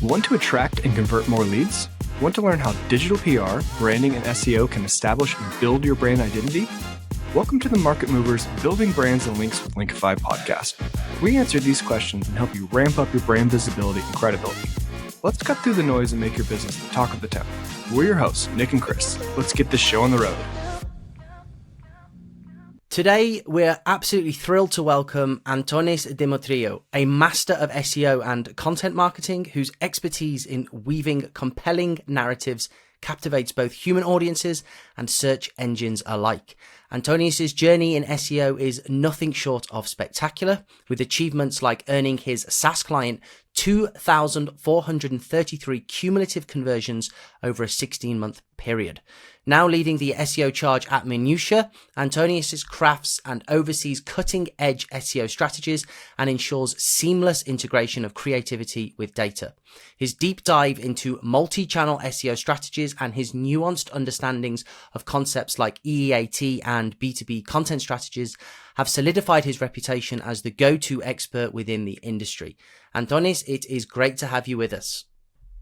Want to attract and convert more leads? Want to learn how digital PR, branding, and SEO can establish and build your brand identity? Welcome to the Market Movers Building Brands and Links with Linkifi podcast. We answer these questions and help you ramp up your brand visibility and credibility. Let's cut through the noise and make your business the talk of the town. We're your hosts, Nick and Chris. Let's get this show on the road. Today, we're absolutely thrilled to welcome Antonis Dimitriou, a master of SEO and content marketing whose expertise in weaving compelling narratives captivates both human audiences and search engines alike. Antonis' journey in SEO is nothing short of spectacular, with achievements like earning his SaaS client 2,433 cumulative conversions over a 16-month period. Now leading the SEO charge at Minuttia, Antonis crafts and oversees cutting-edge SEO strategies and ensures seamless integration of creativity with data. His deep dive into multi-channel SEO strategies and his nuanced understandings of concepts like EEAT and B2B content strategies have solidified his reputation as the go-to expert within the industry. Antonis, it is great to have you with us.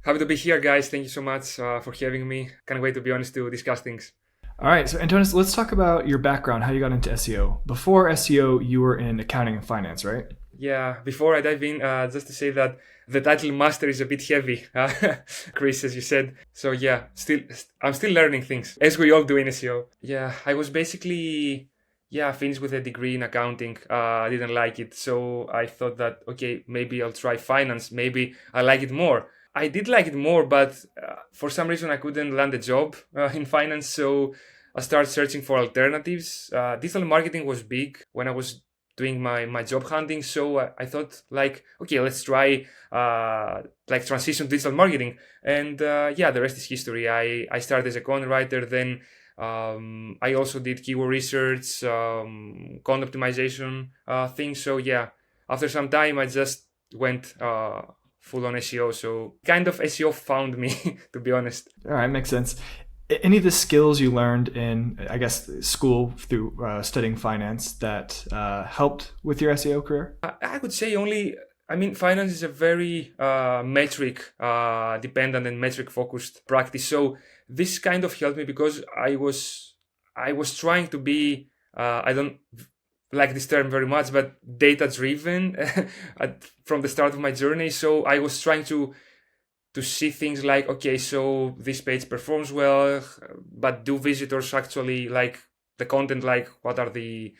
Happy to be here, guys. Thank you so much for having me. Can't wait, to be honest, to discuss things. All right, so Antonis, let's talk about your background, how you got into SEO. Before SEO, you were in accounting and finance, right? Yeah, before I dive in, just to say that the title master is a bit heavy, Chris, as you said. So yeah, I'm still learning things, as we all do in SEO. Yeah, I was basically finished with a degree in accounting. I didn't like it, so I thought that, okay, maybe I'll try finance. Maybe I like it more. I did like it more, but for some reason I couldn't land a job in finance, so I started searching for alternatives. Digital marketing was big when I was doing my job hunting, so I thought okay, let's try transition to digital marketing. And the rest is history. I started as a content writer, then I also did keyword research, content optimization things. So yeah, after some time I just went full on SEO. So kind of SEO found me, to be honest. All right, makes sense. Any of the skills you learned in, I guess, school through studying finance that helped with your SEO career? I would say finance is a very metric dependent and metric focused practice. So this kind of helped me because I was trying to be, I don't like this term very much, but data driven from the start of my journey. So I was trying to see things like, okay, so this page performs well, but do visitors actually like the content? Like, what are the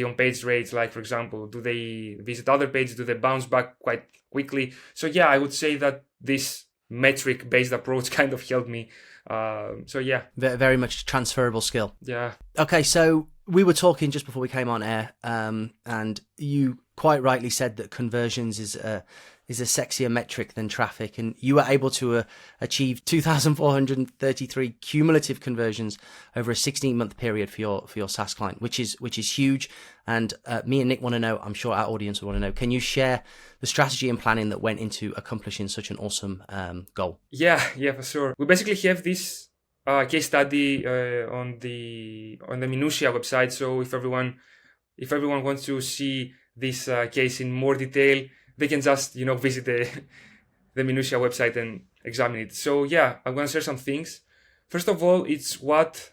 on-page rates? Like, for example, do they visit other pages? Do they bounce back quite quickly? So yeah, I would say that this metric-based approach kind of helped me. Very much transferable skill. Yeah. Okay, so we were talking just before we came on air, and you quite rightly said that conversions is a sexier metric than traffic, and you were able to achieve 2,433 cumulative conversions over a 16-month period for your SaaS client, which is huge. And me and Nick want to know, I'm sure our audience will want to know, can you share the strategy and planning that went into accomplishing such an awesome goal? Yeah, for sure. We basically have this case study on the Minuttia website. So if everyone wants to see this case in more detail, they can just visit the Minuttia website and examine it. So yeah, I'm gonna share some things. First of all, it's what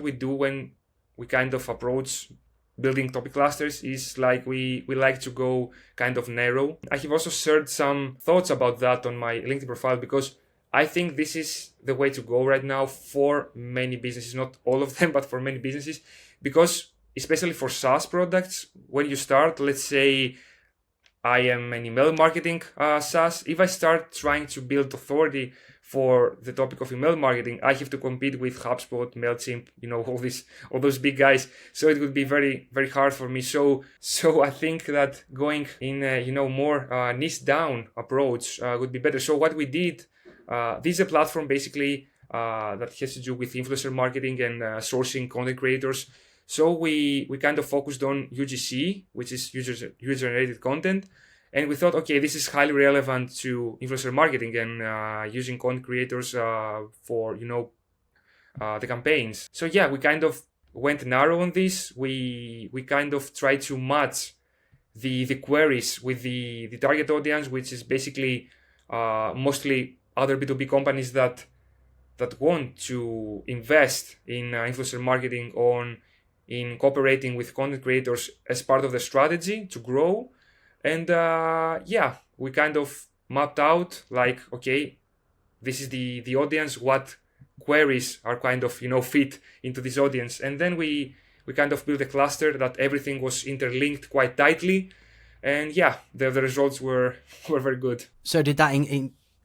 we do when we kind of approach building topic clusters is like we like to go kind of narrow. I have also shared some thoughts about that on my LinkedIn profile because I think this is the way to go right now for many businesses, not all of them, but for many businesses, because especially for SaaS products, when you start, let's say I am an email marketing SaaS. If I start trying to build authority for the topic of email marketing, I have to compete with HubSpot, MailChimp, all those big guys. So it would be very, very hard for me. So I think that going in a, more niche down approach would be better. So what we did, this is a platform basically that has to do with influencer marketing and sourcing content creators. So we kind of focused on UGC, which is user-generated content. And we thought, okay, this is highly relevant to influencer marketing and using content creators for, the campaigns. So yeah, we kind of went narrow on this. We kind of tried to match the queries with the target audience, which is basically mostly other B2B companies that want to invest in influencer marketing in cooperating with content creators as part of the strategy to grow. And we kind of mapped out like, okay, this is the audience, what queries are kind of, fit into this audience. And then we kind of built a cluster that everything was interlinked quite tightly. And the results were very good. So did that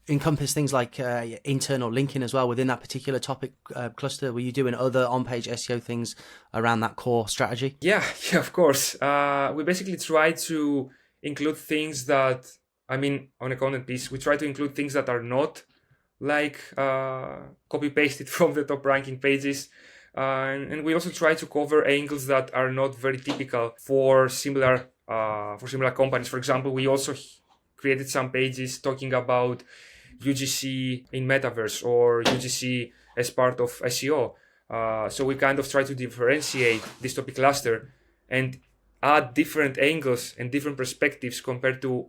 encompass things like internal linking as well within that particular topic cluster? Were you doing other on-page SEO things around that core strategy? Yeah, of course. We basically try to include things that, on a content piece, we try to include things that are not like copy-pasted from the top ranking pages. And we also try to cover angles that are not very typical for similar companies. For example, we also created some pages talking about UGC in metaverse or UGC as part of SEO. So we kind of try to differentiate this topic cluster and add different angles and different perspectives compared to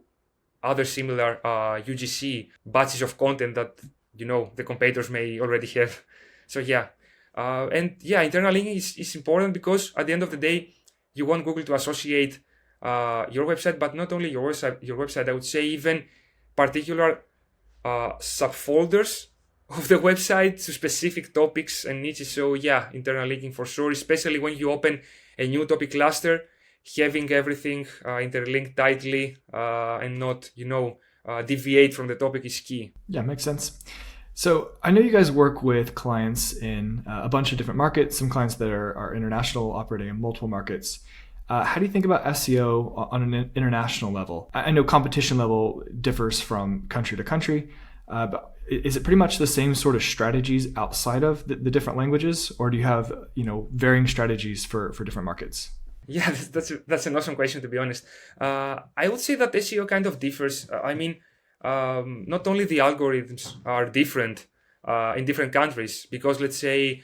other similar UGC batches of content that the competitors may already have. So internal linking is important because at the end of the day, you want Google to associate your website, but not only your website, I would say even particular subfolders of the website to specific topics and niches. So internal linking for sure, especially when you open a new topic cluster, having everything interlinked tightly and not, deviate from the topic is key. Yeah, makes sense. So I know you guys work with clients in a bunch of different markets, some clients that are international, operating in multiple markets. How do you think about SEO on an international level? I know competition level differs from country to country, but is it pretty much the same sort of strategies outside of the different languages, or do you have varying strategies for different markets? Yeah, that's an awesome question, to be honest. I would say that SEO kind of differs. Not only the algorithms are different in different countries, because let's say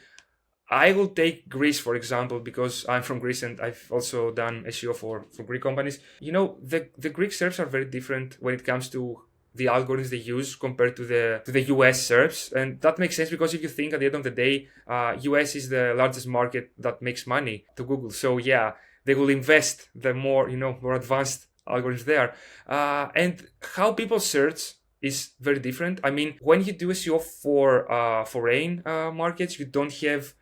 I will take Greece, for example, because I'm from Greece and I've also done SEO for Greek companies. The Greek SERPs are very different when it comes to the algorithms they use compared to the US SERPs. And that makes sense because if you think at the end of the day, US is the largest market that makes money to Google. So they will invest the more advanced algorithms there. And how people search is very different. When you do SEO for foreign markets, you don't have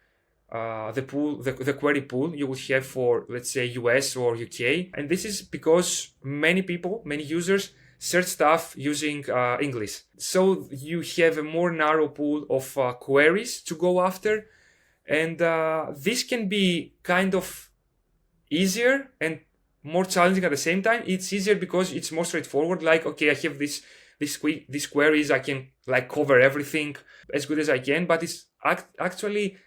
the query pool you would have for, let's say, US or UK. And this is because many users search stuff using English. So you have a more narrow pool of queries to go after. And this can be kind of easier and more challenging at the same time. It's easier because it's more straightforward. Like, okay, I have these queries, I can cover everything as good as I can. But it's actually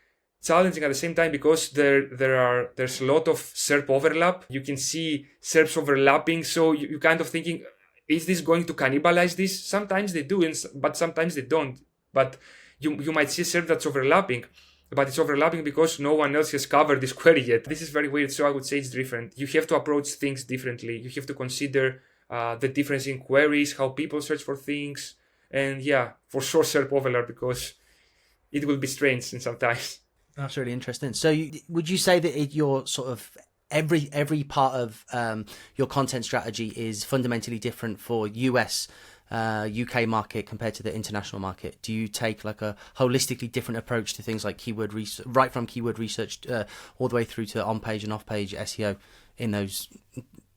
challenging at the same time because there's a lot of SERP overlap. You can see SERPs overlapping. So you're kind of thinking, is this going to cannibalize this? Sometimes they do, but sometimes they don't. But you might see a SERP that's overlapping, but it's overlapping because no one else has covered this query yet. This is very weird. So I would say it's different. You have to approach things differently. You have to consider the difference in queries, how people search for things. And for sure SERP overlap because it will be strange sometimes. That's really interesting. So would you say that your sort of every part of your content strategy is fundamentally different for US, UK market compared to the international market? Do you take like a holistically different approach to things like keyword research, right from keyword research all the way through to on-page and off-page SEO in those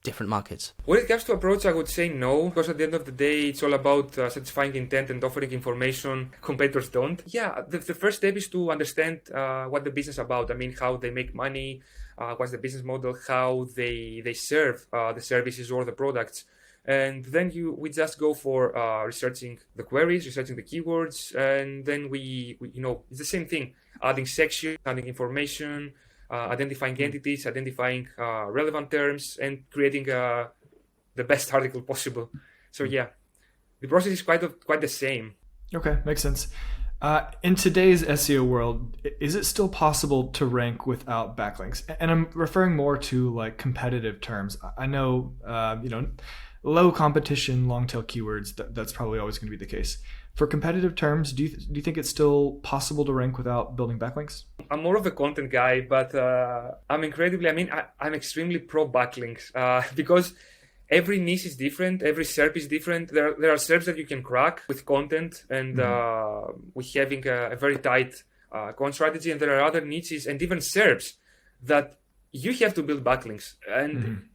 different markets? When it comes to approach, I would say no, because at the end of the day, it's all about satisfying intent and offering information competitors don't. The first step is to understand what the business is about. How they make money, what's the business model, how they serve the services or the products. And then we just go for researching the queries, researching the keywords, and then we it's the same thing, adding sections, adding information, identifying entities, identifying relevant terms, and creating the best article possible. So the process is quite the same. Okay, makes sense. In today's SEO world, is it still possible to rank without backlinks? And I'm referring more to like competitive terms. I know, low competition, long tail keywords, that's probably always going to be the case. For competitive terms, do you think it's still possible to rank without building backlinks? I'm more of a content guy, but I'm extremely pro backlinks because every niche is different, every SERP is different. There are SERPs that you can crack with content and with having a very tight content strategy, and there are other niches and even SERPs that you have to build backlinks. And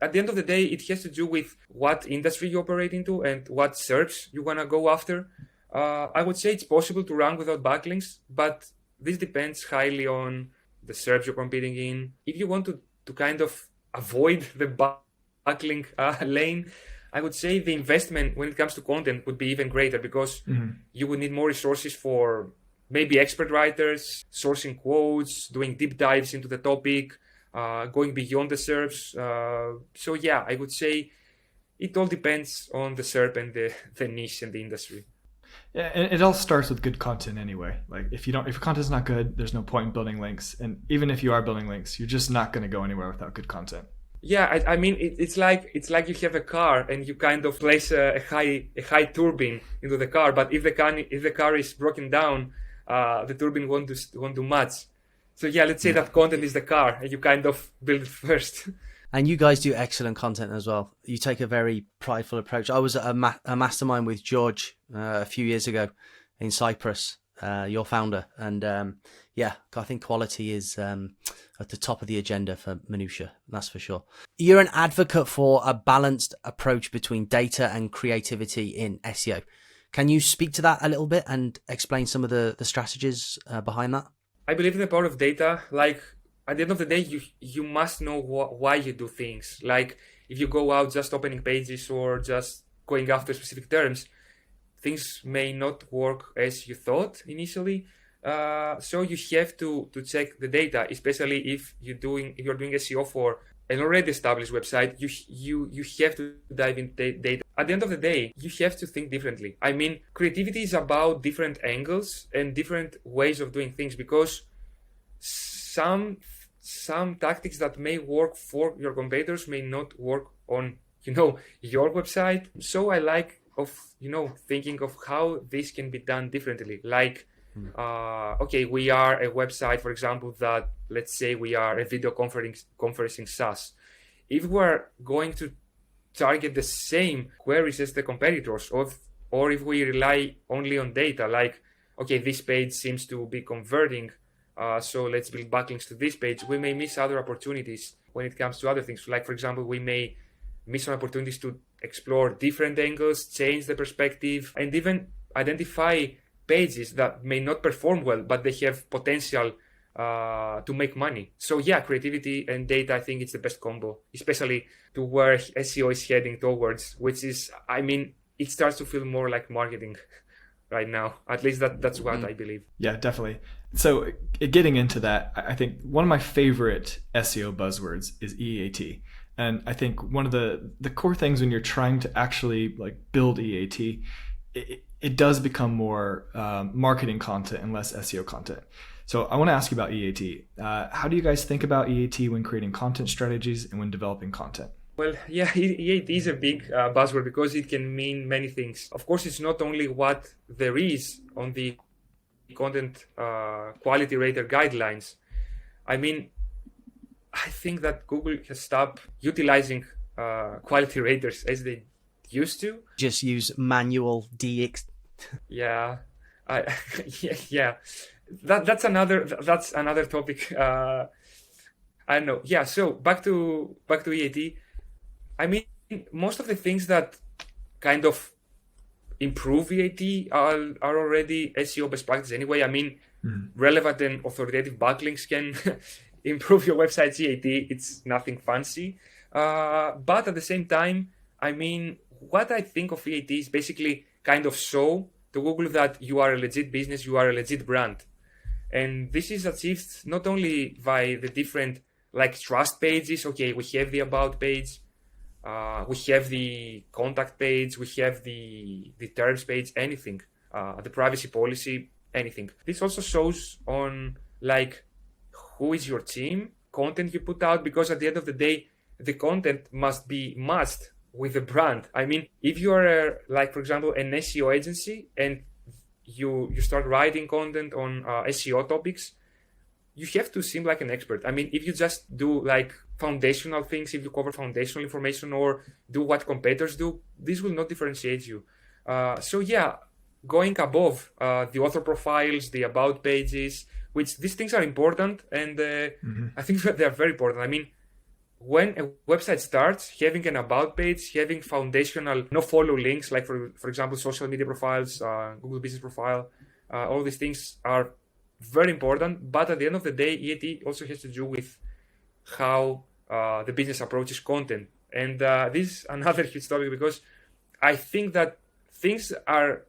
at the end of the day, it has to do with what industry you operate into and what SERPs you want to go after. I would say it's possible to rank without backlinks, but this depends highly on the SERPs you're competing in. If you want to kind of avoid the backlink lane, I would say the investment when it comes to content would be even greater because you would need more resources for maybe expert writers, sourcing quotes, doing deep dives into the topic, going beyond the SERPs. So yeah, I would say it all depends on the SERP and the niche and the industry. Yeah, and it all starts with good content anyway. Like if your content's not good, there's no point in building links. And even if you are building links, you're just not going to go anywhere without good content. Yeah, I mean it's like you have a car and you kind of place a high turbine into the car, but if the car is broken down, the turbine won't do much. So yeah, let's say that content is the car and you kind of build it first. And you guys do excellent content as well. You take a very prideful approach. I was at a mastermind with George a few years ago in Cyprus, your founder. And I think quality is at the top of the agenda for Minuttia, that's for sure. You're an advocate for a balanced approach between data and creativity in SEO. Can you speak to that a little bit and explain some of the strategies behind that? I believe in the power of data. Like, at the end of the day, you must know why you do things. Like, if you go out just opening pages or just going after specific terms, things may not work as you thought initially. So you have to check the data, especially if you're doing SEO for an already established website. You have to dive into data. At the end of the day, you have to think differently. I mean, creativity is about different angles and different ways of doing things, because some tactics that may work for your competitors may not work on your website. So I like thinking of how this can be done differently. Like, we are a website, for example, that, let's say we are a video conferencing SaaS. If we're going to target the same queries as the competitors, or if we rely only on data, like, this page seems to be converting, so let's build backlinks to this page, we may miss other opportunities when it comes to other things. Like, for example, we may miss on opportunities to explore different angles, change the perspective, and even identify pages that may not perform well, but they have potential to make money. So yeah, creativity and data, I think it's the best combo, especially to where SEO is heading towards, which is, it starts to feel more like marketing right now. At least that's what I believe. Yeah, definitely. So getting into that, I think one of my favorite SEO buzzwords is EAT. And I think one of the core things when you're trying to actually like build EAT, it does become more marketing content and less SEO content. So I want to ask you about EAT. How do you guys think about EAT when creating content strategies and when developing content? Well, yeah, EAT is a big buzzword because it can mean many things. Of course, it's not only what there is on the content quality rater guidelines. I think that Google has stopped utilizing quality raters as they used to. Just use manual DX. Yeah, yeah. That's another topic. I don't know. Yeah. So back to EAT. Most of the things that kind of improve EAT are already SEO best practice anyway. Relevant and authoritative backlinks can improve your website's EAT. It's nothing fancy. But at the same time, what I think of EAT is basically kind of show to Google that you are a legit business, you are a legit brand. And this is achieved not only by the different like trust pages. We have the about page, we have the contact page, we have the terms page, anything, the privacy policy, anything. This also shows on like who is your team, content you put out, because at the end of the day, the content must be matched with the brand. I mean, if you are like, for example, an SEO agency and you start writing content on SEO topics, you have to seem like an expert. I mean, if you just do like foundational things, if you cover foundational information or do what competitors do, this will not differentiate you. So yeah, going above the author profiles, the about pages, which these things are important, and I think they are very important. I mean, when a website starts, having an about page, having foundational no follow links, like for example, social media profiles, Google business profile, all these things are very important. But at the end of the day, EAT also has to do with how the business approaches content. And this is another huge topic, because I think that things are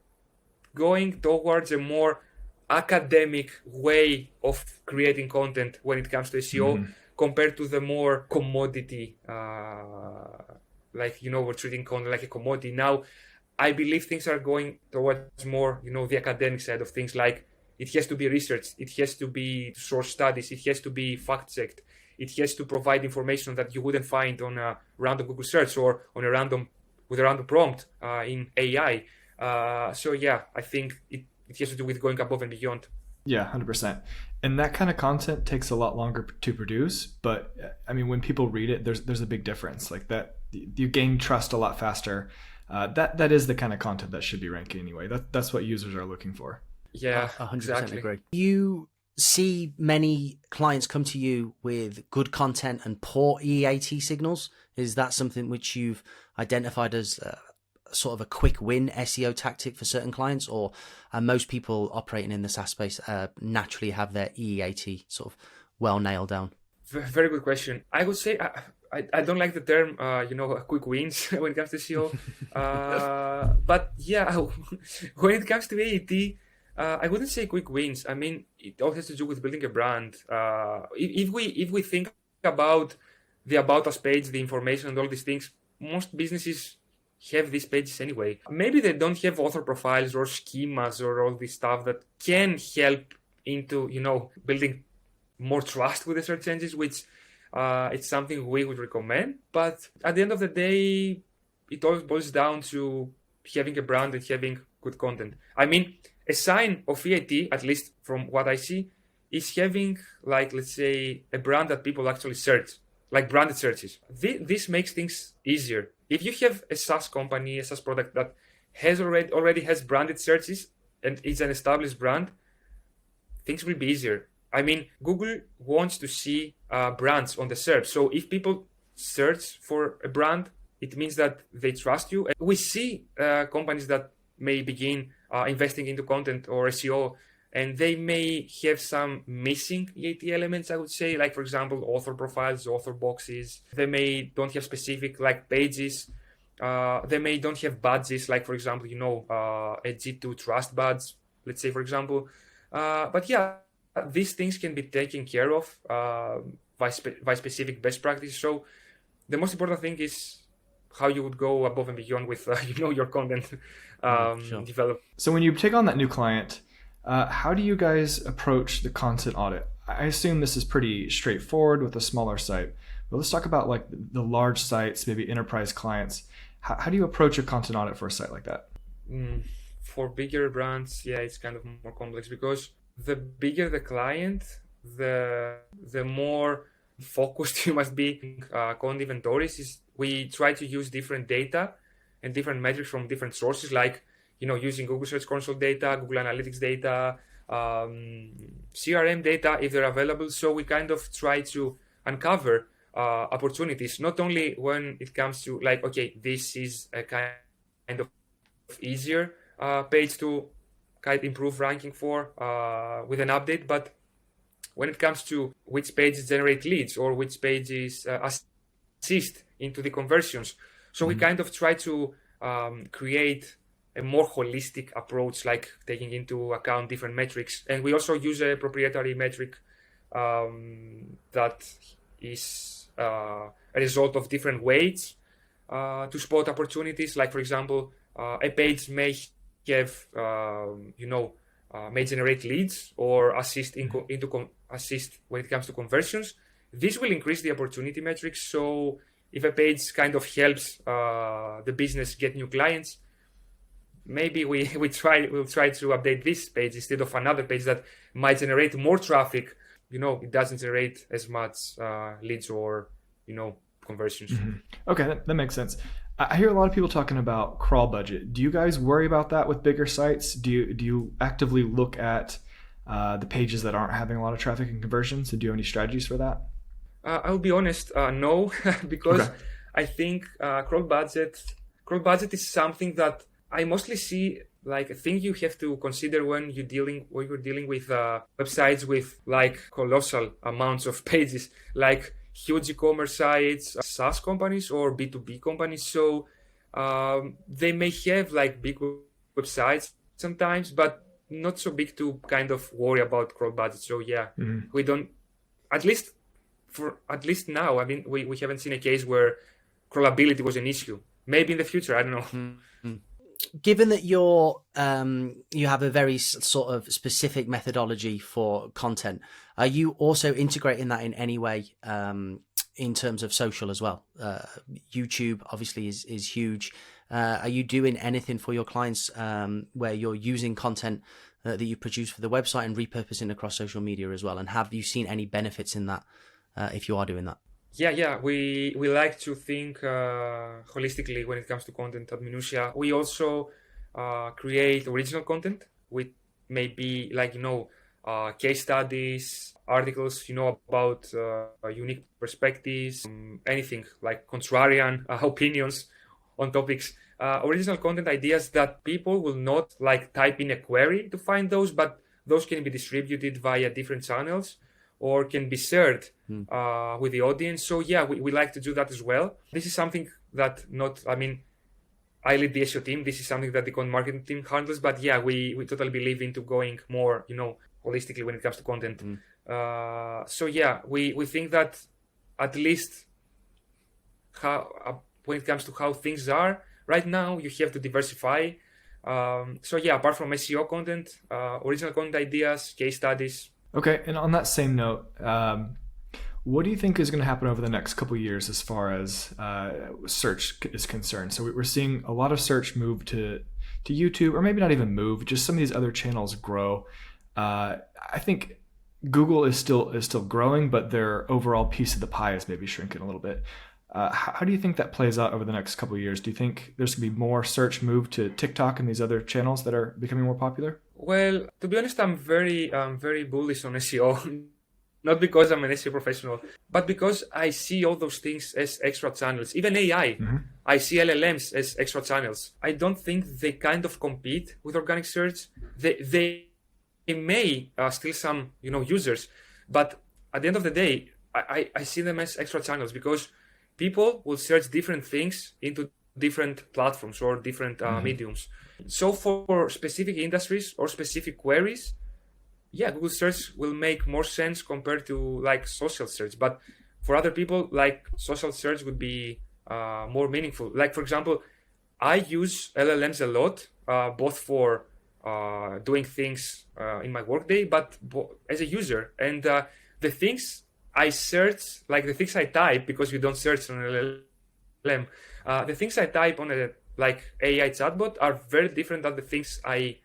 going towards a more academic way of creating content when it comes to SEO, compared to the more commodity, like, we're treating content like a commodity. Now, I believe things are going towards more, the academic side of things, like it has to be researched, it has to be source studies, it has to be fact-checked, it has to provide information that you wouldn't find on a random Google search or on with a random prompt in AI. So yeah, I think it has to do with going above and beyond. Yeah, 100%. And that kind of content takes a lot longer to produce, but I mean, when people read it, there's a big difference. Like that, you gain trust a lot faster. That is the kind of content that should be ranking anyway. That's what users are looking for. Yeah, 100% exactly. agree. You see many clients come to you with good content and poor EAT signals. Is that something which you've identified as sort of a quick win SEO tactic for certain clients, or most people operating in the SaaS space naturally have their EAT sort of well nailed down? Very good question. I would say I don't like the term, quick wins when it comes to SEO. But yeah, when it comes to EAT, I wouldn't say quick wins. I mean, it all has to do with building a brand. If we think about the About Us page, the information and all these things, most businesses have these pages anyway. Maybe they don't have author profiles or schemas or all this stuff that can help into, building more trust with the search engines, which it's something we would recommend. But at the end of the day, it always boils down to having a brand and having good content. I mean, a sign of EAT, at least from what I see, is having, like, let's say, a brand that people actually search, like branded searches. This makes things easier. If you have a SaaS company, a SaaS product that has already has branded searches and is an established brand, things will be easier. I mean, Google wants to see brands on the SERP. So if people search for a brand, it means that they trust you. And we see companies that may begin investing into content or SEO, and they may have some missing EAT elements, I would say, like, for example, author profiles, author boxes. They may don't have specific, like, pages. They may don't have badges, like, for example, a G2 trust badge, let's say, for example. But yeah, these things can be taken care of by specific best practice. So the most important thing is how you would go above and beyond with, your content develop. So when you take on that new client, how do you guys approach the content audit? I assume this is pretty straightforward with a smaller site, but let's talk about like the large sites, maybe enterprise clients. How do you approach a content audit for a site like that? For bigger brands, yeah, it's kind of more complex, because the bigger the client, the more focused you must be. Content inventories is, we try to use different data and different metrics from different sources, like using Google Search Console data, Google Analytics data, CRM data if they're available. So we kind of try to uncover opportunities, not only when it comes to, like, okay, this is a kind of easier page to kind of improve ranking for with an update, but when it comes to which pages generate leads or which pages assist into the conversions. So we kind of try to create a more holistic approach, like taking into account different metrics. And we also use a proprietary metric that is a result of different weights to spot opportunities. Like, for example, a page may have, may generate leads or assist assist when it comes to conversions. This will increase the opportunity metrics. So if a page kind of helps the business get new clients, maybe we'll try to update this page instead of another page that might generate more traffic. It doesn't generate as much leads or conversions. Okay, that makes sense. I hear a lot of people talking about crawl budget. Do you guys worry about that with bigger sites? Do you actively look at the pages that aren't having a lot of traffic and conversions? And do you have any strategies for that? I'll be honest, no, because I think crawl budget is something that I mostly see like a thing you have to consider when you're dealing with websites with like colossal amounts of pages, like huge e-commerce sites, SaaS companies or B2B companies. So they may have like big websites sometimes, but not so big to kind of worry about crawl budget. So we don't, at least now, I mean, we haven't seen a case where crawlability was an issue. Maybe in the future, I don't know. Mm-hmm. Given that you have a very sort of specific methodology for content, are you also integrating that in any way in terms of social as well? YouTube obviously is huge. Are you doing anything for your clients where you're using content that you produce for the website and repurposing across social media as well? And have you seen any benefits in that if you are doing that? Yeah. We like to think holistically when it comes to content at Minuttia. We also create original content with maybe like, case studies, articles, about unique perspectives, anything like contrarian opinions on topics, original content ideas that people will not like type in a query to find those, but those can be distributed via different channels or can be shared with the audience. So we like to do that as well. This is something that I lead the SEO team. This is something that the content marketing team handles. But we totally believe into going more, holistically when it comes to content. We think that at least when it comes to how things are right now, you have to diversify. Apart from SEO content, original content ideas, case studies. Okay, and on that same note, what do you think is going to happen over the next couple of years as far as search is concerned? So we're seeing a lot of search move to YouTube, or maybe not even move, just some of these other channels grow. I think Google is still growing, but their overall piece of the pie is maybe shrinking a little bit. How do you think that plays out over the next couple of years? Do you think there's going to be more search move to TikTok and these other channels that are becoming more popular? Well, to be honest, I'm very bullish on SEO. Not because I'm an SEO professional, but because I see all those things as extra channels. Even AI, I see LLMs as extra channels. I don't think they kind of compete with organic search. They may steal some, users, but at the end of the day, I see them as extra channels because people will search different things into different platforms or different mediums. So for specific industries or specific queries, Google search will make more sense compared to like social search. But for other people, like social search would be more meaningful. Like, for example, I use LLMs a lot, both for doing things in my workday, but as a user. And the things I search, like the things I type, because you don't search on LLM, the things I type on a like AI chatbot are very different than the things I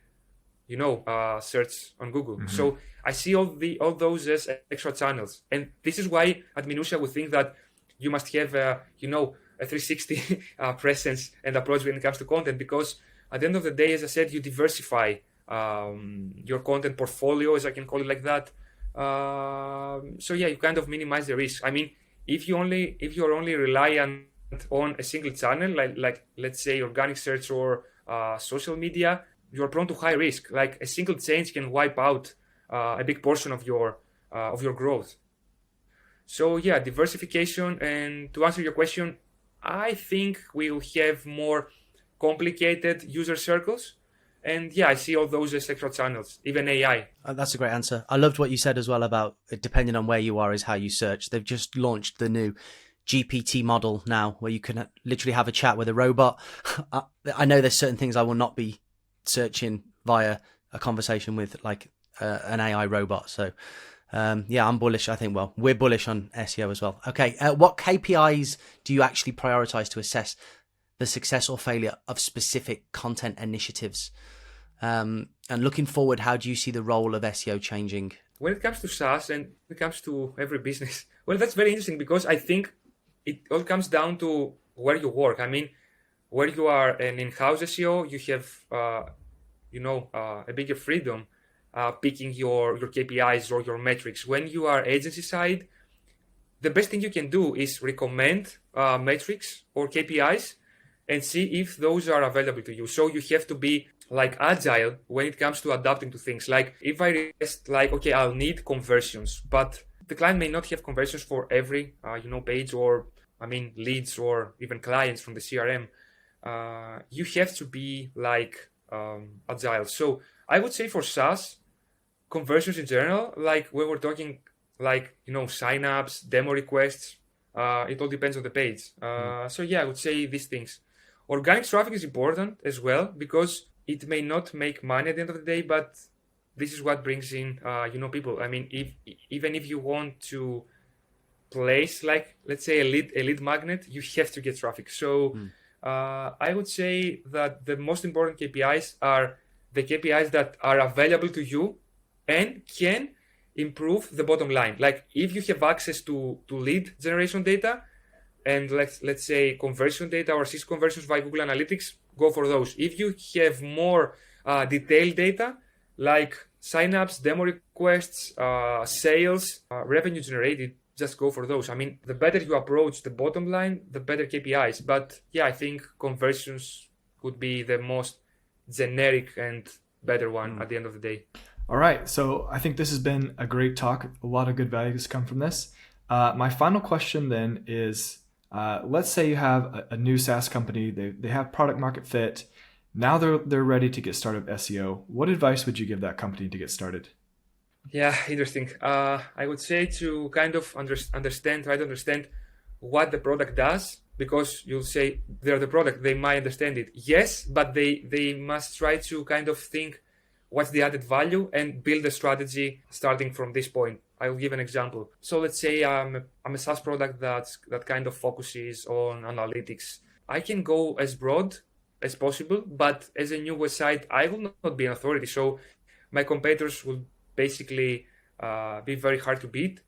search on Google. So I see all those as extra channels, and this is why at Minuttia we think that you must have a 360 presence and approach when it comes to content, because at the end of the day, as I said, you diversify your content portfolio, as I can call it like that. You kind of minimize the risk. I mean, if you're only reliant on a single channel, like let's say organic search or social media, you're prone to high risk. Like a single change can wipe out a big portion of your growth. So diversification. And to answer your question, I think we'll have more complicated user circles. And I see all those as extra channels, even AI. That's a great answer. I loved what you said as well about depending on where you are is how you search. They've just launched the new GPT model now where you can literally have a chat with a robot. I know there's certain things I will not be searching via a conversation with like an AI robot. So yeah, I'm bullish. I think, well, we're bullish on SEO as well. Okay. What KPIs do you actually prioritize to assess the success or failure of specific content initiatives? And looking forward, how do you see the role of SEO changing? When it comes to SaaS and when it comes to every business, well, that's very interesting because I think it all comes down to where you work. I mean, where you are an in-house SEO, you have, a bigger freedom picking your KPIs or your metrics. When you are agency side, the best thing you can do is recommend metrics or KPIs and see if those are available to you. So you have to be like agile when it comes to adapting to things. Like if I request like, okay, I'll need conversions, but the client may not have conversions for every, page or, leads or even clients from the CRM. You have to be like agile. So I would say for SaaS, conversions in general, like when we're talking like, signups, demo requests, it all depends on the page. So yeah, I would say these things. Organic traffic is important as well because it may not make money at the end of the day, but this is what brings in, people. I mean, even if you want to place like, let's say a lead magnet, you have to get traffic. So I would say that the most important KPIs are the KPIs that are available to you and can improve the bottom line. Like if you have access to lead generation data and let's say conversion data or sales conversions via Google Analytics, go for those. If you have more detailed data like signups, demo requests, sales, revenue generated, just go for those. I mean, the better you approach the bottom line, the better KPIs. But yeah, I think conversions would be the most generic and better one at the end of the day. All right. So I think this has been a great talk. A lot of good values come from this. My final question then is, let's say you have a new SaaS company. They have product market fit. Now they're ready to get started with SEO. What advice would you give that company to get started? Yeah, interesting. I would say to kind of try to understand what the product does, because you'll say they're the product, they might understand it. Yes, but they must try to kind of think what's the added value and build a strategy starting from this point. I will give an example. So let's say I'm a SaaS product that kind of focuses on analytics. I can go as broad as possible, but as a new website, I will not be an authority. So my competitors will basically be very hard to beat.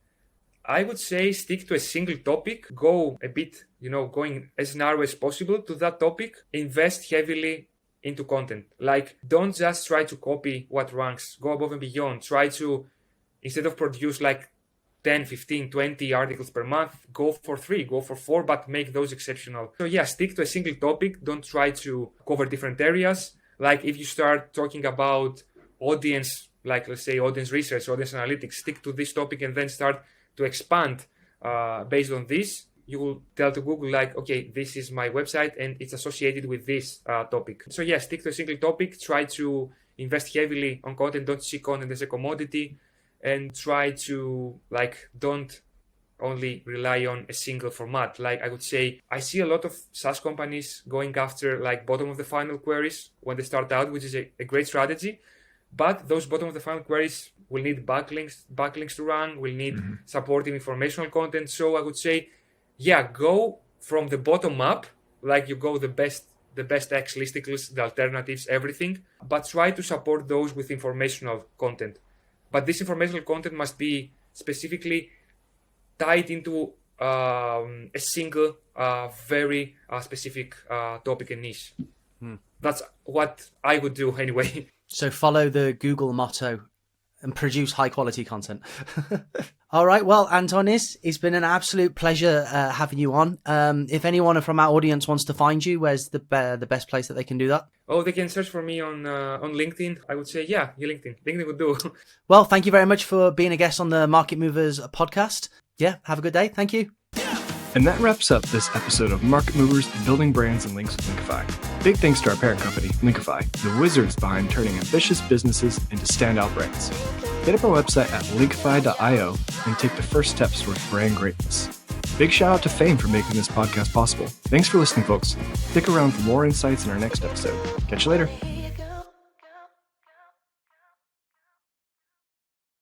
I would say stick to a single topic, go a bit, going as narrow as possible to that topic, invest heavily into content. Like, don't just try to copy what ranks, go above and beyond. Try to, instead of produce like 10, 15, 20 articles per month, go for 3, go for 4, but make those exceptional. So yeah, stick to a single topic. Don't try to cover different areas. Like if you start talking about audience, like let's say audience research, audience analytics, stick to this topic and then start to expand based on this. You will tell to Google like, okay, this is my website and it's associated with this topic. So yeah, stick to a single topic. Try to invest heavily on content. Don't see content as a commodity, and try to don't only rely on a single format. Like I would say, I see a lot of SaaS companies going after like bottom of the funnel queries when they start out, which is a great strategy. But those bottom of the funnel queries will need backlinks to run, will need supporting informational content. So I would say, yeah, go from the bottom up, like you go the best X listicles, the alternatives, everything, but try to support those with informational content. But this informational content must be specifically tied into a single, very specific topic and niche. That's what I would do anyway. So follow the Google motto and produce high quality content. All right. Well, Antonis, it's been an absolute pleasure having you on. If anyone from our audience wants to find you, where's the best place that they can do that? Oh, they can search for me on LinkedIn. I would say, yeah, LinkedIn. LinkedIn would do. Well, thank you very much for being a guest on the Market Movers podcast. Yeah, have a good day. Thank you. And that wraps up this episode of Market Movers, Building Brands and Links with Linkifi. Big thanks to our parent company, Linkifi, the wizards behind turning ambitious businesses into standout brands. Hit up our website at linkifi.io and take the first steps towards brand greatness. Big shout out to Fame for making this podcast possible. Thanks for listening, folks. Stick around for more insights in our next episode. Catch you later.